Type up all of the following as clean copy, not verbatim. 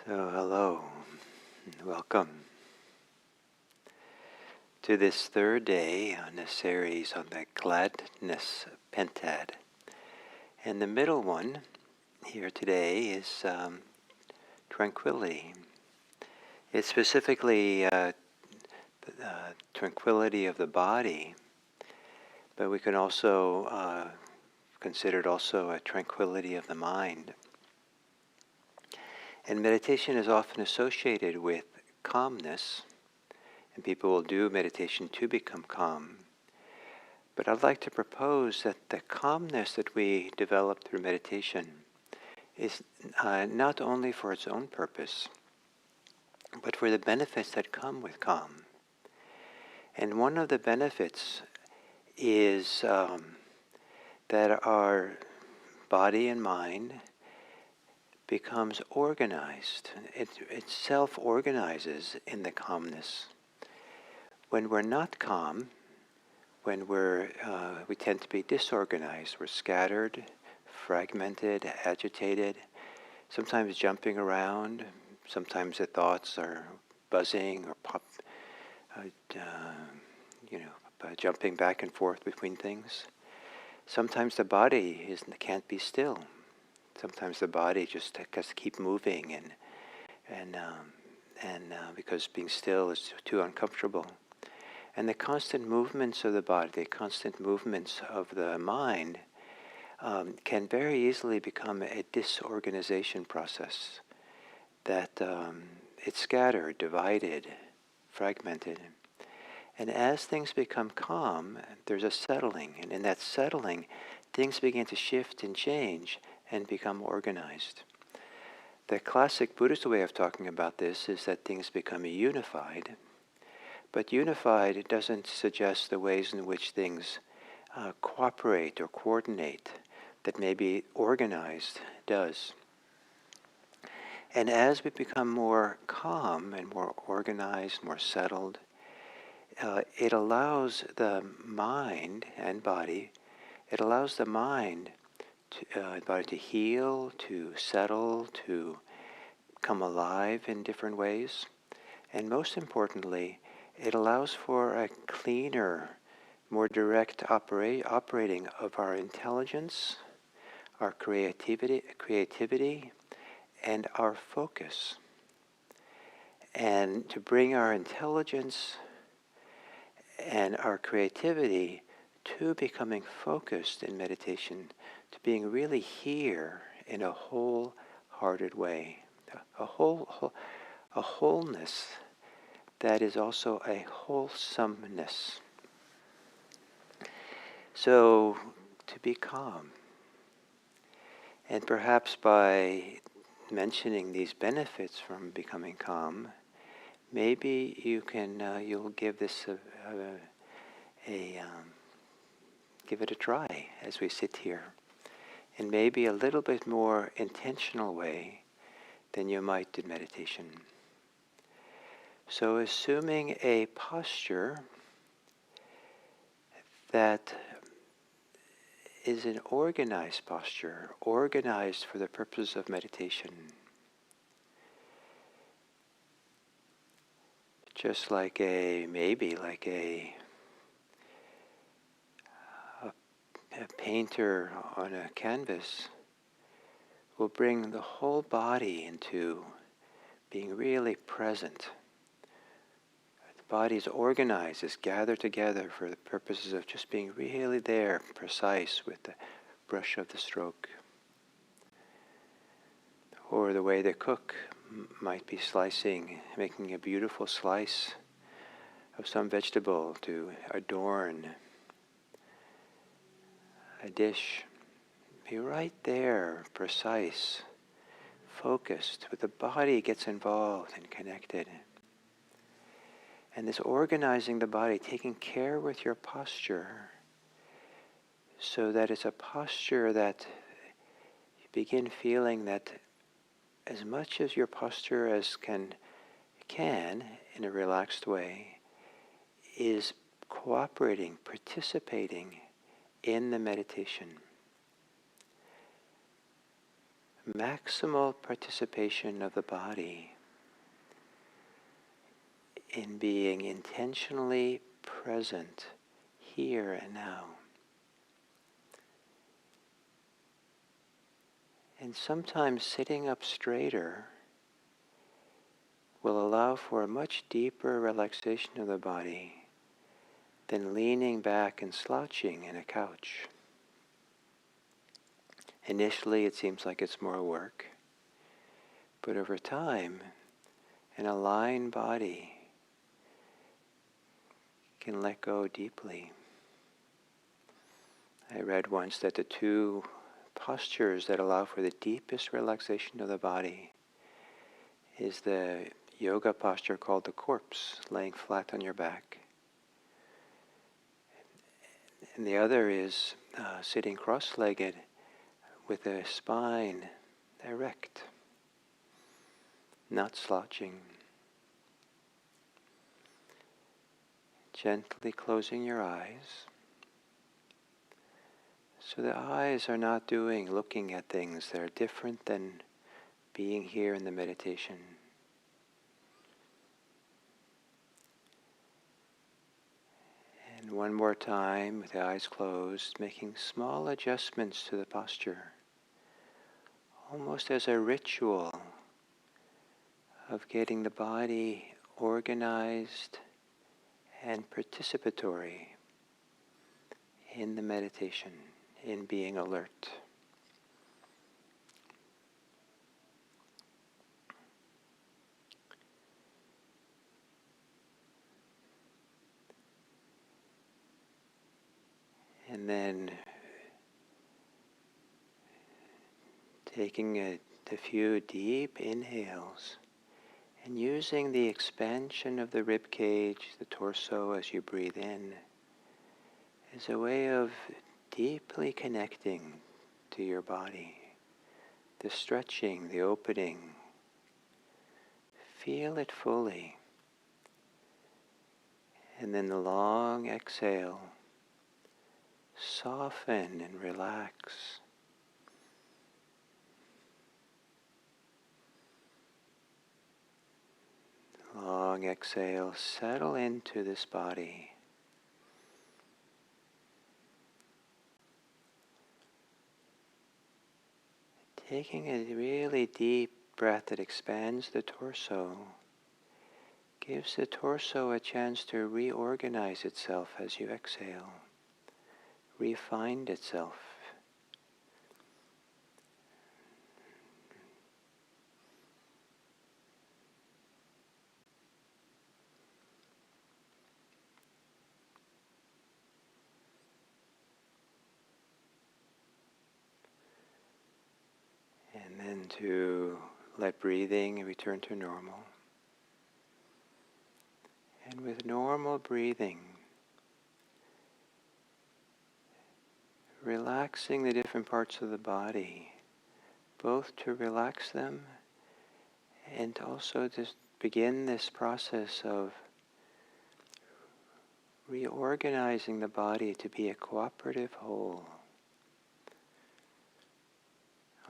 So hello, and welcome to this third day on the series on the Gladness Pentad. And the middle one here today is tranquility. It's specifically tranquility of the body, but we can also consider it also a tranquility of the mind. And meditation is often associated with calmness, and people will do meditation to become calm. But I'd like to propose that the calmness that we develop through meditation is not only for its own purpose, but for the benefits that come with calm. And one of the benefits is that our body and mind becomes organized. It self-organizes in the calmness. When we're not calm, when we tend to be disorganized, we're scattered, fragmented, agitated, sometimes jumping around, sometimes the thoughts are buzzing or jumping back and forth between things. Sometimes the body can't be still. Sometimes the body just has to keep moving, and because being still is too uncomfortable. And the constant movements of the body, the constant movements of the mind can very easily become a disorganization process, that it's scattered, divided, fragmented. And as things become calm, there's a settling. And in that settling, things begin to shift and change and become organized. The classic Buddhist way of talking about this is that things become unified. But unified doesn't suggest the ways in which things cooperate or coordinate, that maybe organized does. And as we become more calm and more organized, more settled, it allows the mind and body, it allows the mind and body to heal, to settle, to come alive in different ways. And most importantly, it allows for a cleaner, more direct operating of our intelligence, our creativity, and our focus. And to bring our intelligence and our creativity to becoming focused in meditation, to being really here in a wholehearted way, a wholeness that is also a wholesomeness. So, to be calm. And perhaps by mentioning these benefits from becoming calm, maybe you'll give this give it a try as we sit here, in maybe a little bit more intentional way than you might in meditation. So assuming a posture that is an organized posture, organized for the purpose of meditation. Just like a painter on a canvas will bring the whole body into being really present. The body is organized, is gathered together for the purposes of just being really there, precise with the brush of the stroke. Or the way the cook might be slicing, making a beautiful slice of some vegetable to adorn a dish. Be right there, precise, focused, with the body gets involved and connected. And this organizing the body, taking care with your posture, so that it's a posture that you begin feeling that as much as your posture as can in a relaxed way, is cooperating, participating in the meditation. maximal participation of the body in being intentionally present here and now. And sometimes sitting up straighter will allow for a much deeper relaxation of the body than leaning back and slouching in a couch. Initially, it seems like it's more work, but over time, an aligned body can let go deeply. I read once that the two postures that allow for the deepest relaxation of the body is the yoga posture called the corpse, laying flat on your back. And the other is sitting cross-legged with the spine erect, not slouching. Gently closing your eyes. So the eyes are not looking at things. They're different than being here in the meditation. And one more time, with the eyes closed, making small adjustments to the posture, almost as a ritual of getting the body organized and participatory in the meditation, in being alert. And then taking a few deep inhales and using the expansion of the rib cage, the torso as you breathe in, as a way of deeply connecting to your body. The stretching, the opening. Feel it fully. And then the long exhale. Soften and relax. Long exhale, settle into this body. Taking a really deep breath that expands the torso, gives the torso a chance to reorganize itself as you exhale, refine itself. And then to let breathing return to normal. And with normal breathing, relaxing the different parts of the body, both to relax them and also to begin this process of reorganizing the body to be a cooperative whole.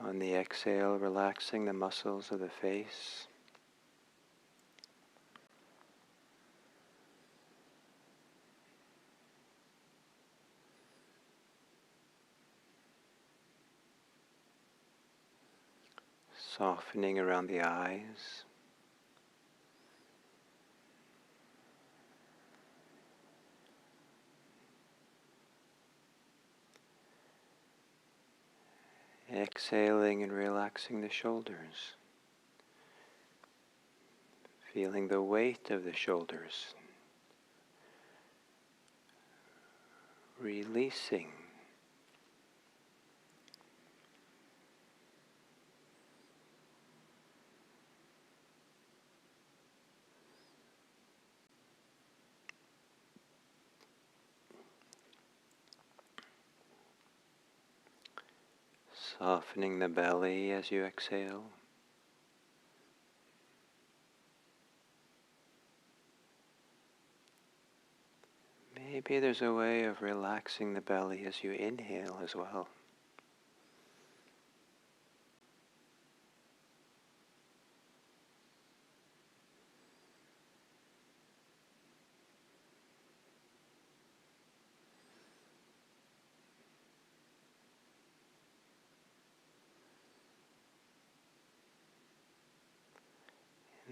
On the exhale, relaxing the muscles of the face. Softening around the eyes. Exhaling and relaxing the shoulders. Feeling the weight of the shoulders. Releasing. Softening the belly as you exhale. Maybe there's a way of relaxing the belly as you inhale as well.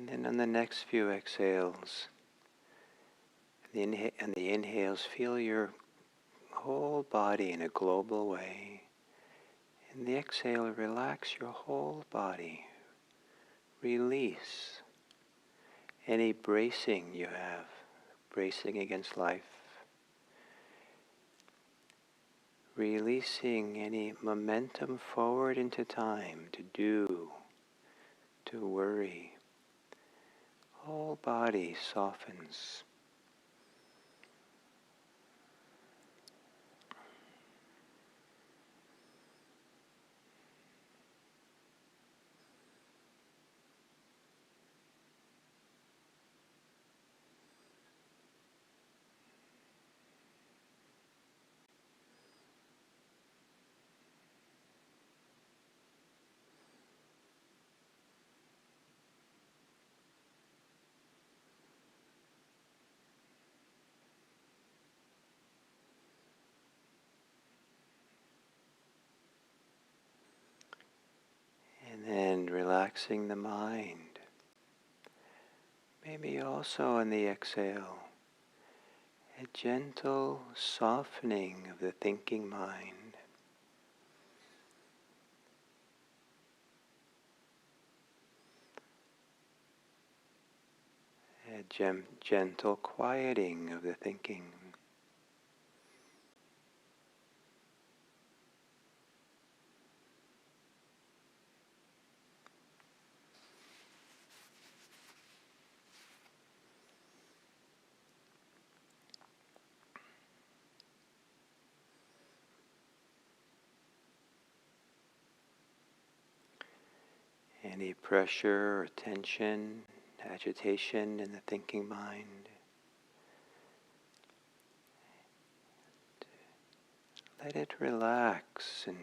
And then on the next few exhales, and the inhales, feel your whole body in a global way. In the exhale, relax your whole body. Release any bracing you have, bracing against life. Releasing any momentum forward into time to do, to worry. Whole body softens. And then relaxing the mind. Maybe also in the exhale, a gentle softening of the thinking mind. A gentle quieting of the thinking. Any pressure or tension, agitation in the thinking mind, let it relax and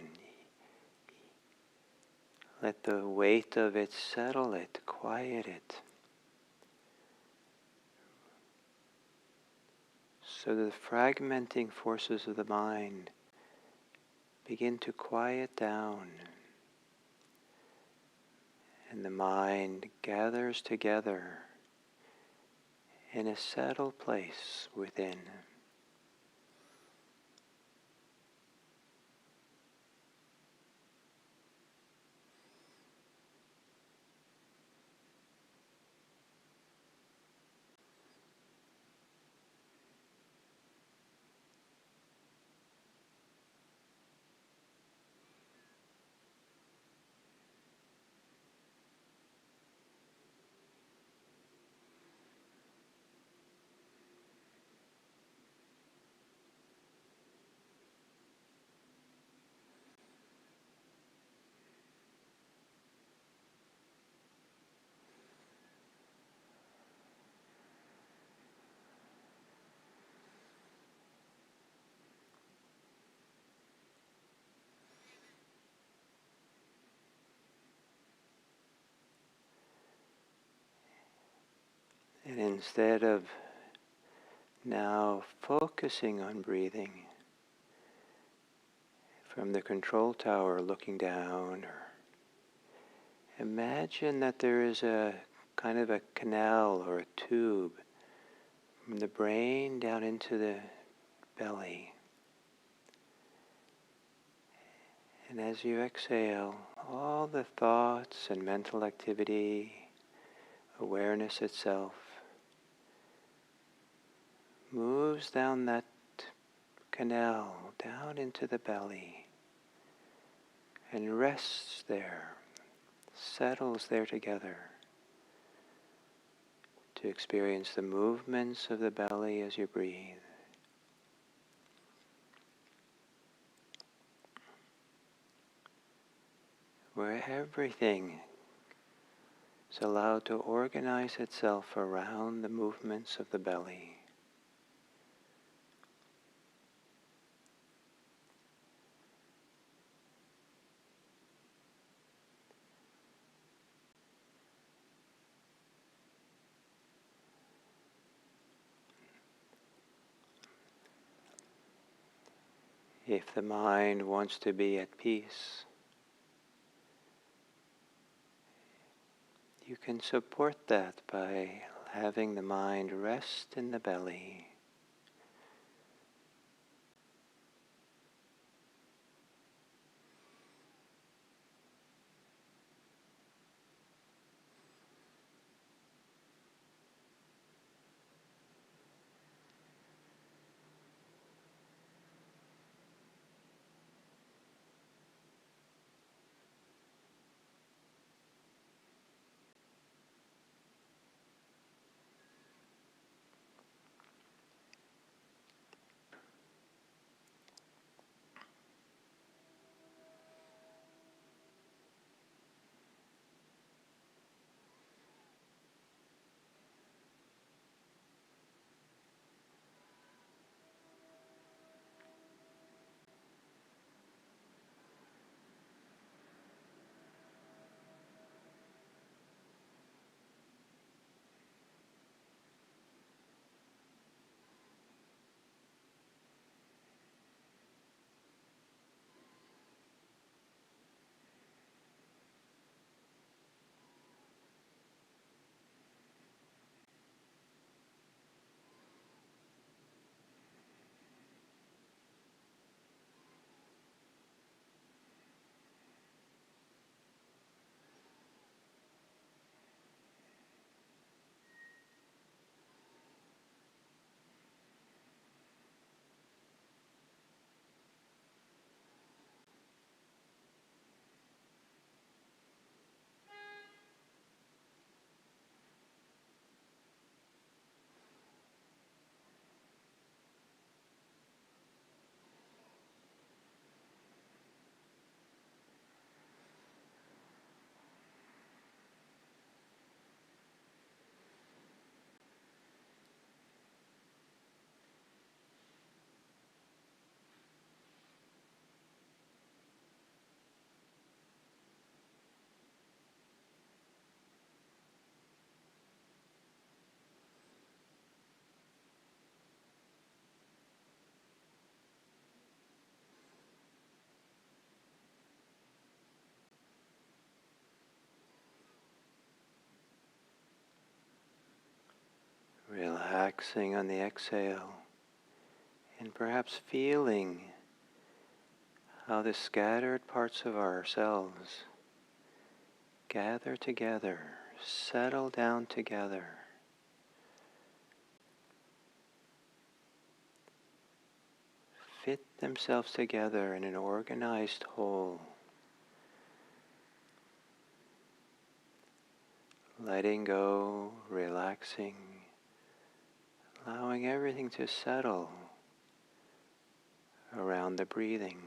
let the weight of it settle it, quiet it. So the fragmenting forces of the mind begin to quiet down, and the mind gathers together in a settled place within. And instead of now focusing on breathing from the control tower looking down, or imagine that there is a kind of a canal or a tube from the brain down into the belly. And as you exhale, all the thoughts and mental activity, awareness itself, moves down that canal, down into the belly, and rests there, settles there together to experience the movements of the belly as you breathe. Where everything is allowed to organize itself around the movements of the belly. If the mind wants to be at peace, you can support that by having the mind rest in the belly. Relaxing on the exhale, and perhaps feeling how the scattered parts of ourselves gather together, settle down together, fit themselves together in an organized whole, letting go, relaxing, allowing everything to settle around the breathing.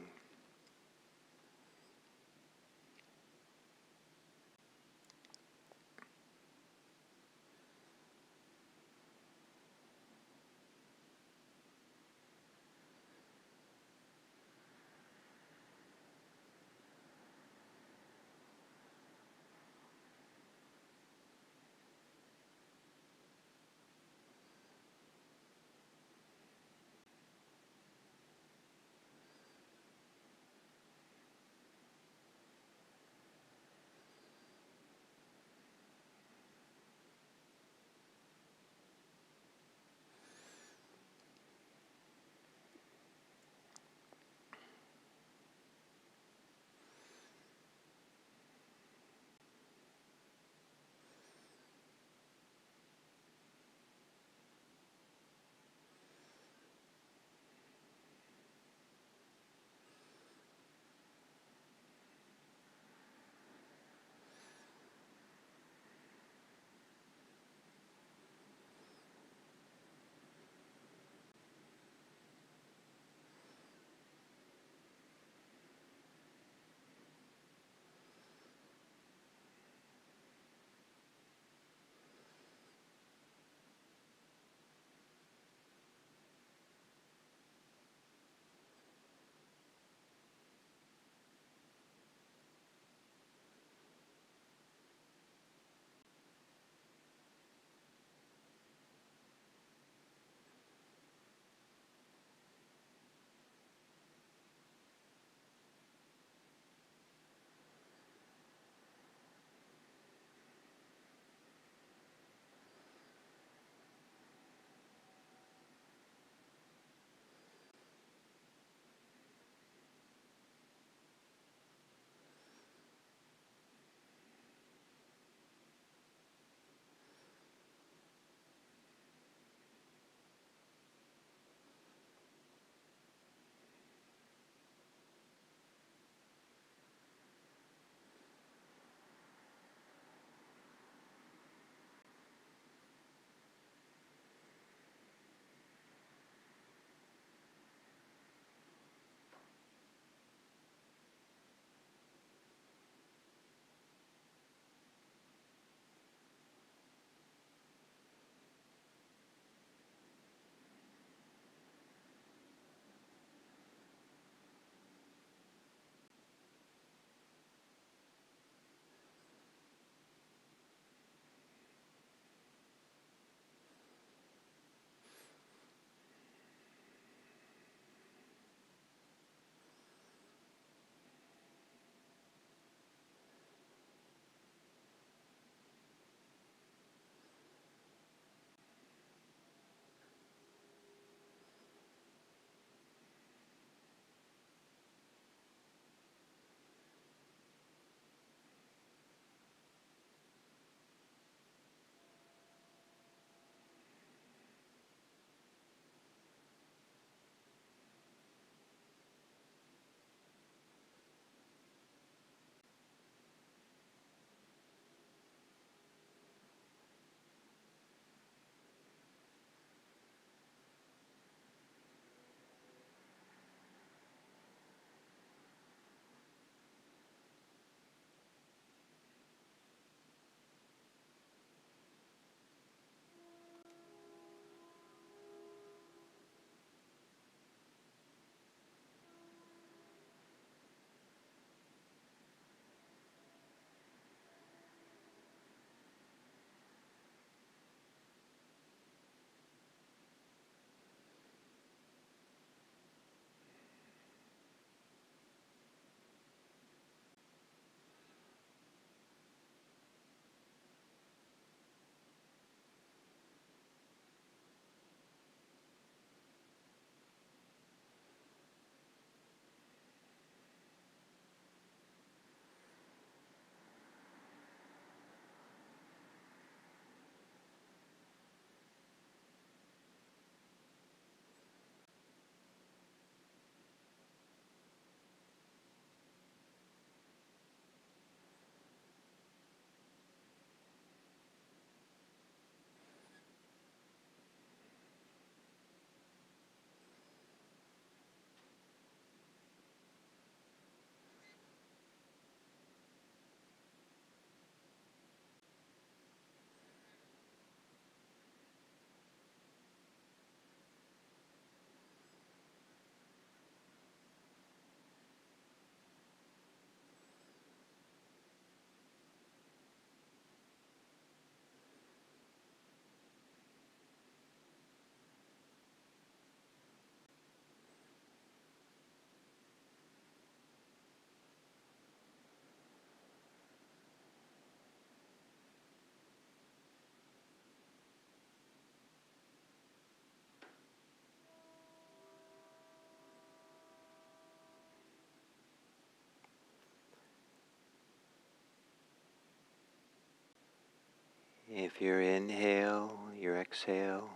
If your inhale, your exhale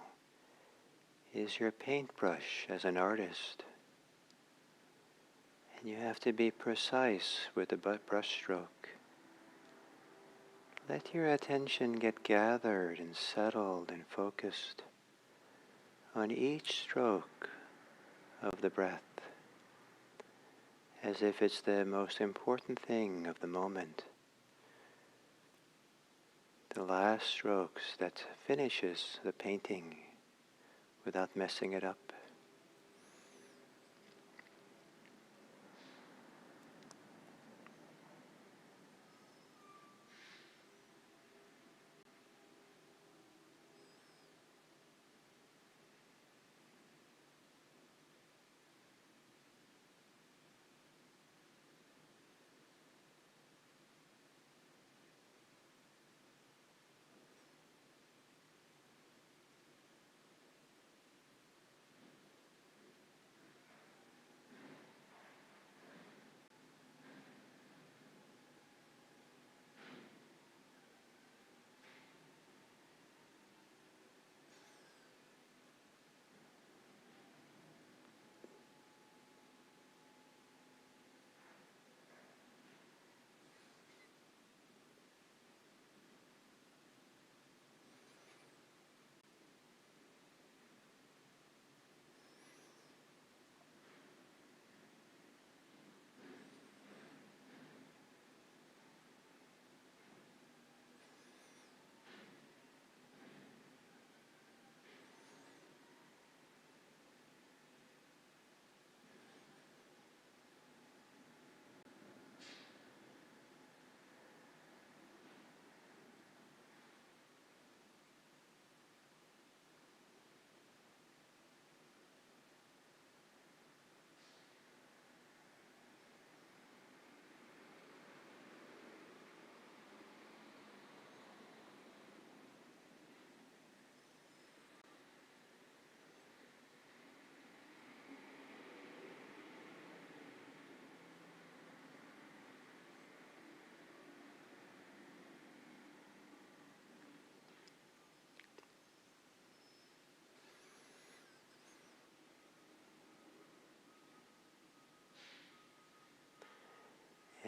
is your paintbrush as an artist, and you have to be precise with the brush stroke, let your attention get gathered and settled and focused on each stroke of the breath, as if it's the most important thing of the moment. The last strokes that finishes the painting without messing it up.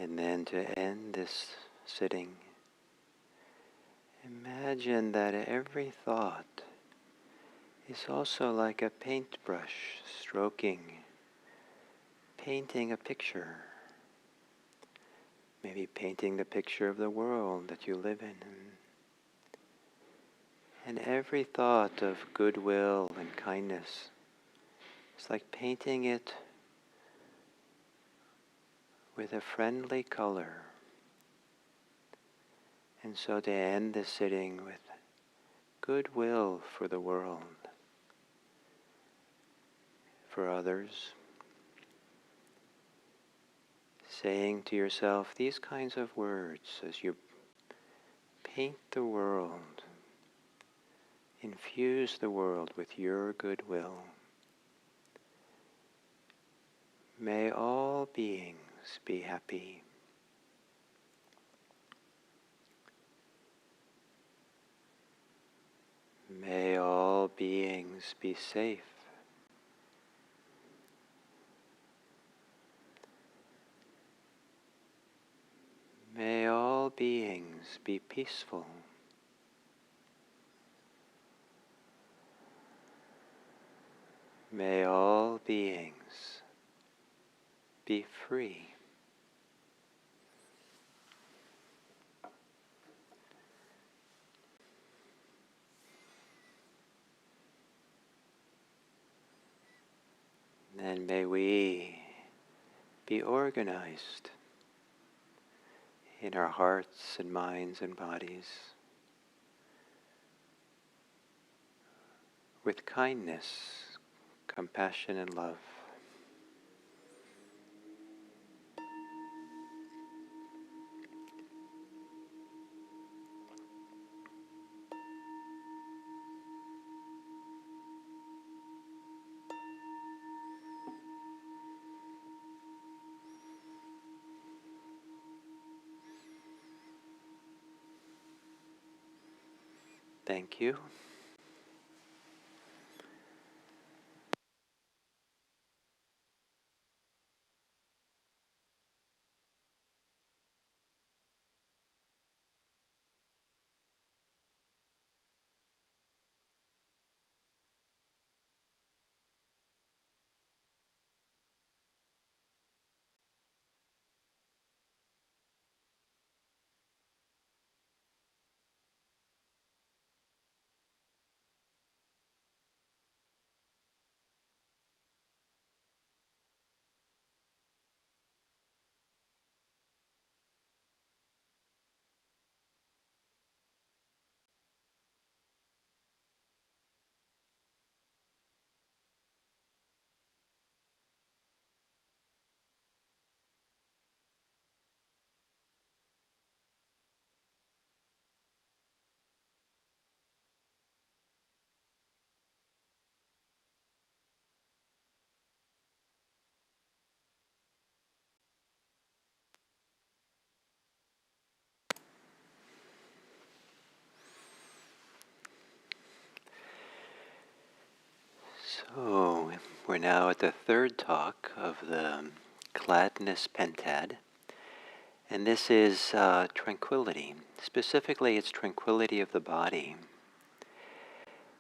And then to end this sitting, imagine that every thought is also like a paintbrush stroking, painting a picture. Maybe painting the picture of the world that you live in. And every thought of goodwill and kindness is like painting it with a friendly color. And so to end the sitting with goodwill for the world, for others, saying to yourself these kinds of words as you paint the world, infuse the world with your goodwill. May all beings be happy. May all beings be safe. May all beings be peaceful. May all beings be free. And may we be organized in our hearts and minds and bodies with kindness, compassion, and love. Thank you. So we're now at the third talk of the Gladness Pentad, and this is tranquility. Specifically, it's tranquility of the body,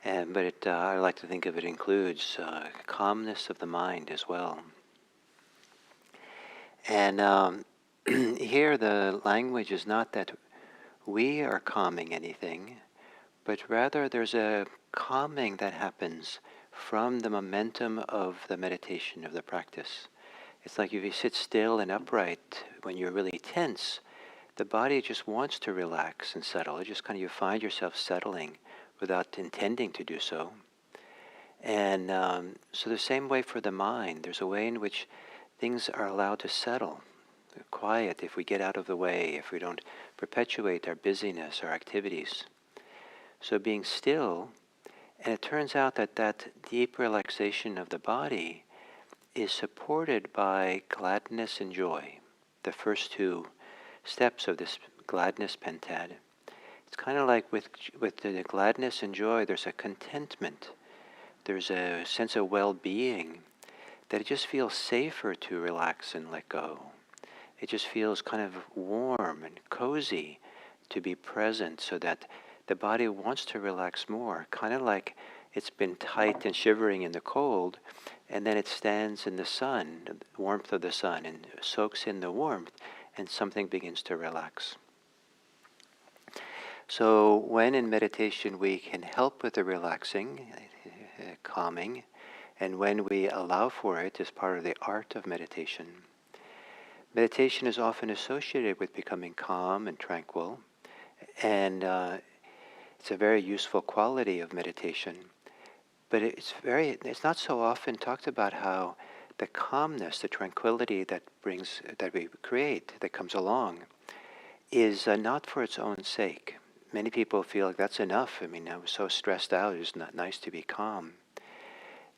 but I like to think of it includes calmness of the mind as well. And here the language is not that we are calming anything, but rather there's a calming that happens from the momentum of the meditation, of the practice. It's like if you sit still and upright when you're really tense, the body just wants to relax and settle. It just kind of, you find yourself settling without intending to do so. And so the same way for the mind, there's a way in which things are allowed to settle, quiet if we get out of the way, if we don't perpetuate our busyness, our activities. So being still, and it turns out that that deep relaxation of the body is supported by gladness and joy, the first two steps of this gladness pentad. It's kind of like with the gladness and joy, there's a contentment, there's a sense of well-being, that it just feels safer to relax and let go. It just feels kind of warm and cozy to be present, so that the body wants to relax more, kind of like it's been tight and shivering in the cold, and then it stands in the sun, the warmth of the sun, and soaks in the warmth, and something begins to relax. So when in meditation we can help with the relaxing, calming, and when we allow for it as part of the art of meditation. Meditation is often associated with becoming calm and tranquil, and it's a very useful quality of meditation. But it's not so often talked about how the calmness, the tranquility that we create, that comes along, is not for its own sake. Many people feel like that's enough. I mean, I was so stressed out, it's not nice to be calm.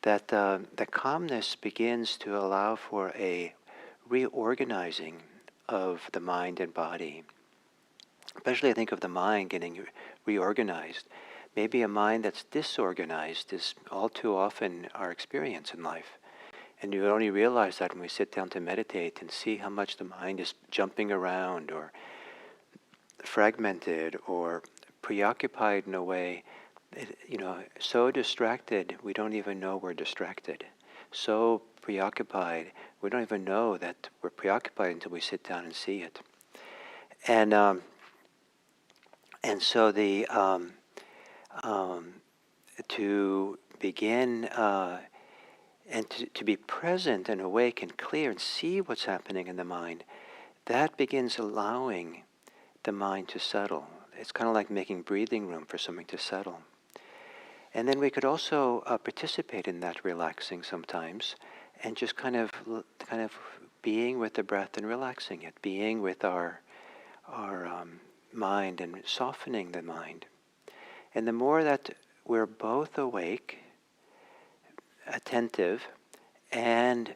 That the calmness begins to allow for a reorganizing of the mind and body. Especially I think of the mind getting reorganized. Maybe a mind that's disorganized is all too often our experience in life. And you only realize that when we sit down to meditate and see how much the mind is jumping around or fragmented or preoccupied in a way, so distracted we don't even know we're distracted. So preoccupied, we don't even know that we're preoccupied until we sit down and see it. And so to begin and to be present and awake and clear and see what's happening in the mind, that begins allowing the mind to settle. It's kind of like making breathing room for something to settle. And then we could also participate in that relaxing sometimes, and just kind of being with the breath and relaxing it, being with our mind and softening the mind. And the more that we're both awake, attentive, and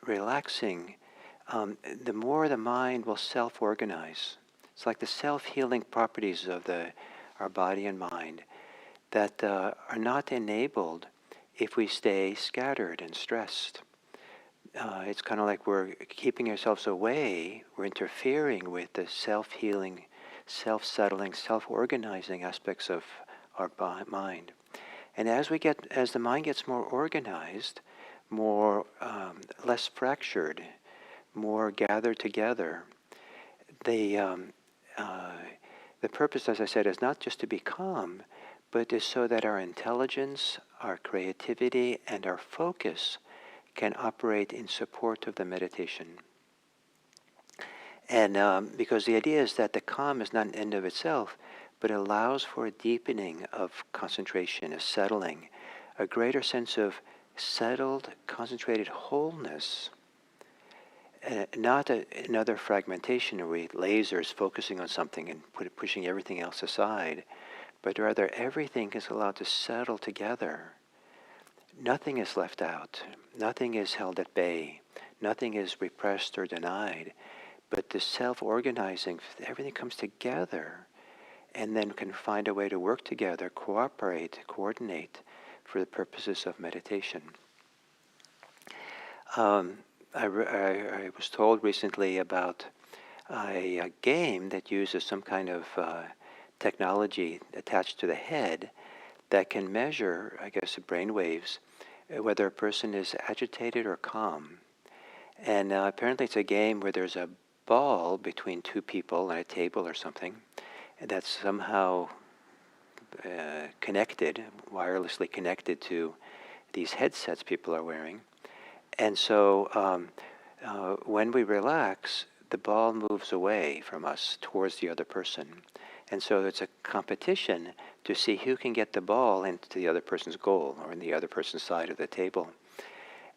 relaxing, the more the mind will self-organize. It's like the self-healing properties of our body and mind that are not enabled if we stay scattered and stressed. It's kind of like we're keeping ourselves away, we're interfering with the self-healing, self-settling, self-organizing aspects of our mind. And as the mind gets more organized, more less fractured, more gathered together, the purpose, as I said, is not just to be calm, but is so that our intelligence, our creativity, and our focus can operate in support of the meditation. And because the idea is that the calm is not an end of itself, but allows for a deepening of concentration, a settling, a greater sense of settled, concentrated wholeness, not another fragmentation where lasers focusing on something and pushing everything else aside, but rather everything is allowed to settle together. Nothing is left out. Nothing is held at bay. Nothing is repressed or denied. But the self-organizing, everything comes together and then can find a way to work together, cooperate, coordinate for the purposes of meditation. I was told recently about a game that uses some kind of technology attached to the head that can measure, I guess, the brain waves, whether a person is agitated or calm. And apparently it's a game where there's a ball between two people on a table or something that's somehow connected, wirelessly connected to these headsets people are wearing. And so when we relax, the ball moves away from us towards the other person. And so it's a competition to see who can get the ball into the other person's goal or in the other person's side of the table.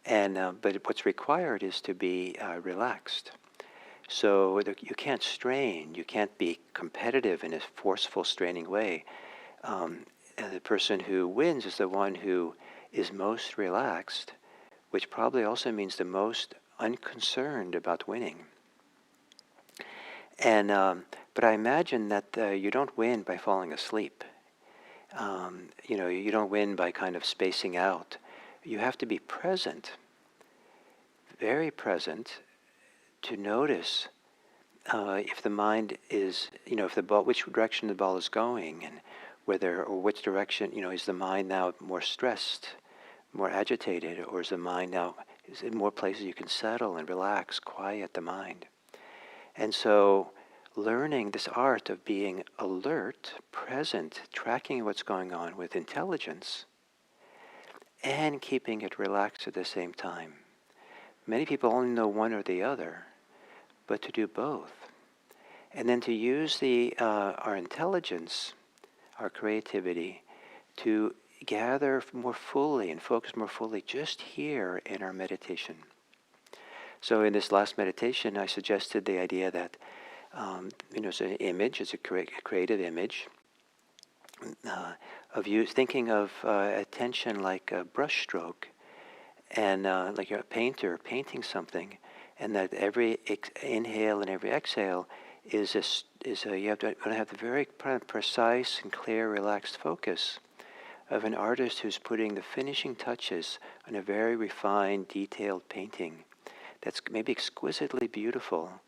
And but what's required is to be relaxed. So you can't strain, you can't be competitive in a forceful, straining way. The person who wins is the one who is most relaxed, which probably also means the most unconcerned about winning. And but I imagine that you don't win by falling asleep. You don't win by kind of spacing out. You have to be present, very present, to notice if the mind is, if the ball, which direction the ball is going, and which direction, is the mind now more stressed, more agitated, or is the mind now, is it more places you can settle and relax, quiet the mind? And so learning this art of being alert, present, tracking what's going on with intelligence, and keeping it relaxed at the same time. Many people only know one or the other, but to do both. And then to use our intelligence, our creativity, to gather more fully and focus more fully just here in our meditation. So in this last meditation, I suggested the idea that, it's an image, it's a creative image, of you thinking of attention like a brush stroke, and like a painter painting something, and that every inhale and every exhale is you have to have the very precise and clear, relaxed focus of an artist who's putting the finishing touches on a very refined, detailed painting that's maybe exquisitely beautiful,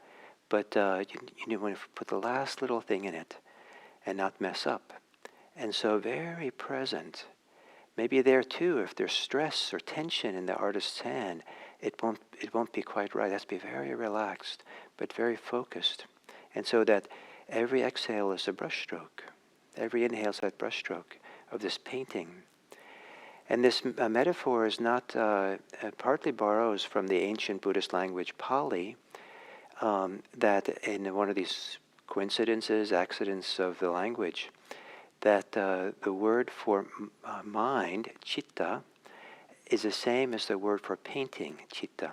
but you want to put the last little thing in it and not mess up. And so very present. Maybe there too, if there's stress or tension in the artist's hand, it won't be quite right. It has to be very relaxed, but very focused. And so that every exhale is a brushstroke. Every inhale is that brushstroke of this painting. And this metaphor is not, partly borrows from the ancient Buddhist language Pali, that in one of these coincidences, accidents of the language, that the word for mind, citta, is the same as the word for painting, citta.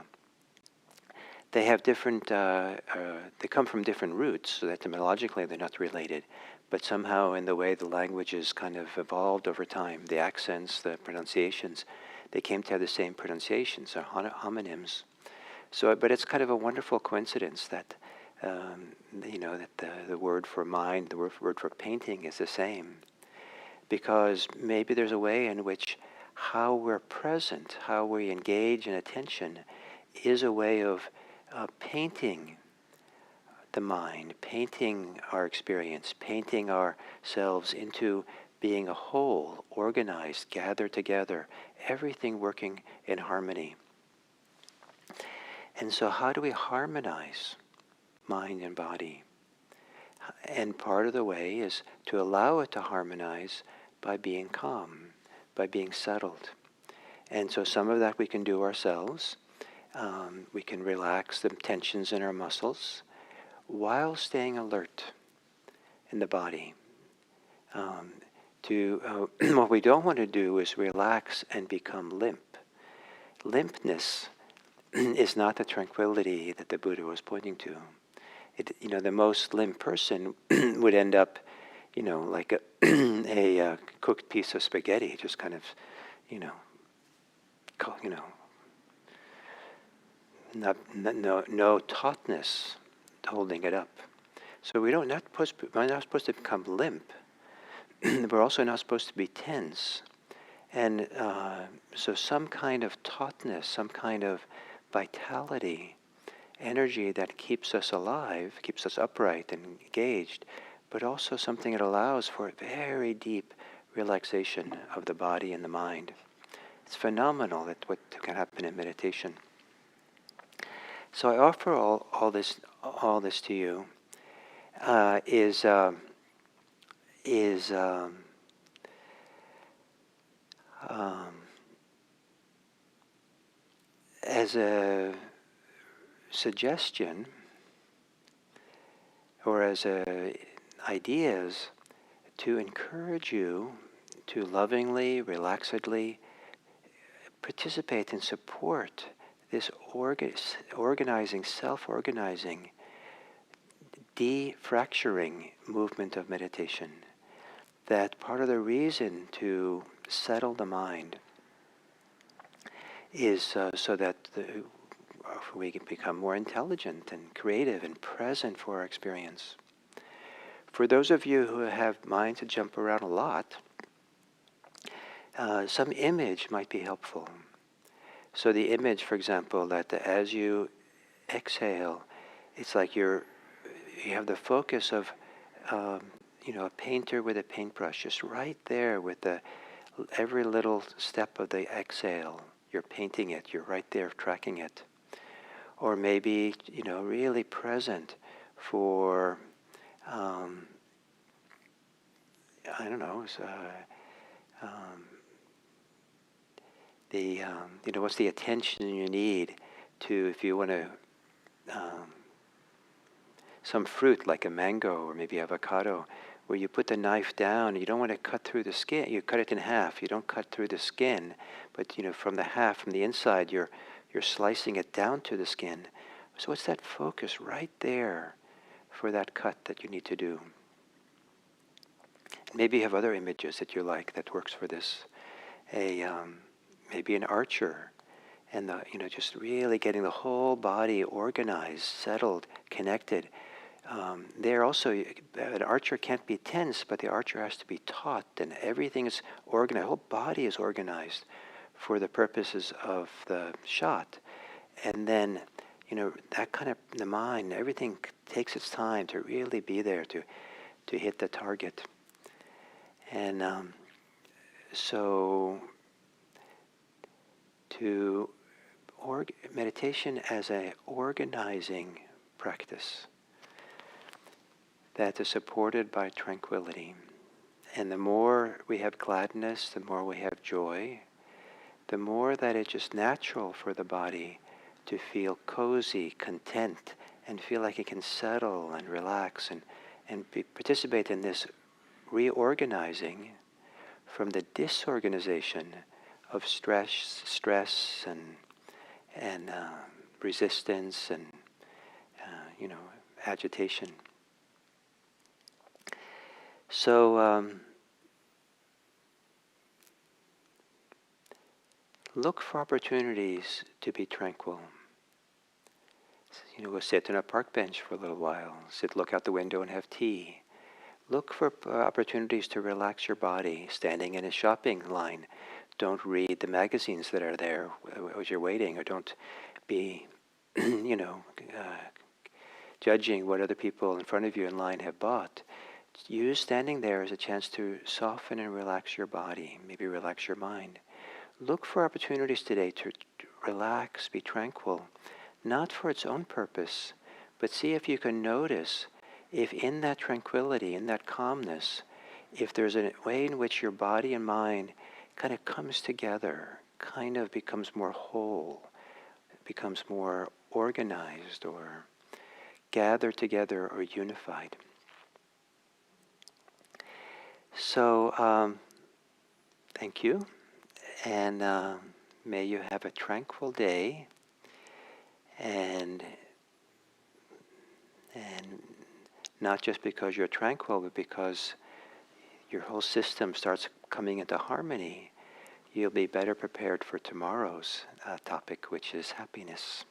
They have different, they come from different roots, so that etymologically they're not related, but somehow in the way the languages kind of evolved over time, the accents, the pronunciations, they came to have the same pronunciations, or homonyms. So, but it's kind of a wonderful coincidence that, that the word for mind, the word for painting is the same. because maybe there's a way in which how we're present, how we engage in attention, is a way of painting the mind, painting our experience, painting ourselves into being a whole, organized, gathered together, everything working in harmony. And so how do we harmonize mind and body? And part of the way is to allow it to harmonize by being calm, by being settled. And so some of that we can do ourselves. We can relax the tensions in our muscles while staying alert in the body. What we don't want to do is relax and become limp. Limpness is not the tranquility that the Buddha was pointing to. The most limp person would end up, like a cooked piece of spaghetti, just kind of, no tautness holding it up. So we're not supposed to become limp. We're also not supposed to be tense. And so some kind of tautness, some kind of vitality, energy that keeps us alive, keeps us upright and engaged, but also something that allows for a very deep relaxation of the body and the mind. It's phenomenal that what can happen in meditation. So I offer all this to you as a suggestion or as ideas to encourage you to lovingly, relaxedly participate and support this organizing, self-organizing, defracturing movement of meditation. That part of the reason to settle the mind is so that we can become more intelligent and creative and present for our experience. For those of you who have minds that jump around a lot, some image might be helpful. So the image, for example, that as you exhale, it's like you have the focus of a painter with a paintbrush, just right there with every little step of the exhale. You're painting it. You're right there tracking it. Or maybe, really present for, what's the attention you need to, if you want to, some fruit like a mango or maybe avocado, where you put the knife down, you don't want to cut through the skin. You cut it in half. You don't cut through the skin, but from the inside, you're slicing it down to the skin. So it's that focus right there for that cut that you need to do. Maybe you have other images that you like that works for this. Maybe an archer, and just really getting the whole body organized, settled, connected. There also, an archer can't be tense, but the archer has to be taut, and everything is organized. The whole body is organized for the purposes of the shot. And then, that kind of, the mind, everything takes its time to really be there to hit the target. And meditation as an organizing practice that is supported by tranquility. And the more we have gladness, the more we have joy, the more that it's just natural for the body to feel cozy, content, and feel like it can settle and relax and participate in this reorganizing from the disorganization of stress and resistance and agitation. So look for opportunities to be tranquil. Go sit on a park bench for a little while. Look out the window and have tea. Look for opportunities to relax your body. Standing in a shopping line, don't read the magazines that are there as you're waiting, or don't be, judging what other people in front of you in line have bought. Use standing there as a chance to soften and relax your body, maybe relax your mind. Look for opportunities today to relax, be tranquil, not for its own purpose, but see if you can notice if in that tranquility, in that calmness, if there's a way in which your body and mind kind of comes together, kind of becomes more whole, becomes more organized or gathered together or unified. So, thank you, and may you have a tranquil day, and not just because you're tranquil, but because your whole system starts coming into harmony, you'll be better prepared for tomorrow's topic, which is happiness.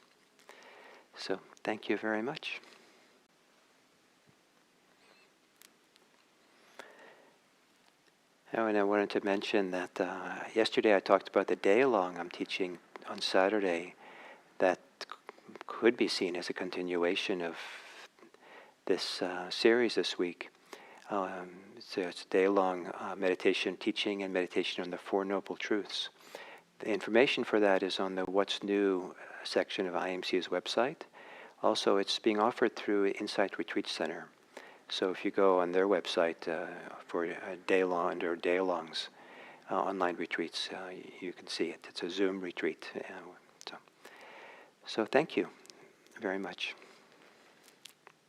So, thank you very much. Oh, and I wanted to mention that yesterday I talked about the day-long I'm teaching on Saturday that could be seen as a continuation of this series this week. It's a day-long meditation, teaching and meditation on the Four Noble Truths. The information for that is on the What's New section of IMC's website. Also, it's being offered through Insight Retreat Center. So if you go on their website for a day-long or day-longs online retreats, you can see it. It's a Zoom retreat. So thank you very much.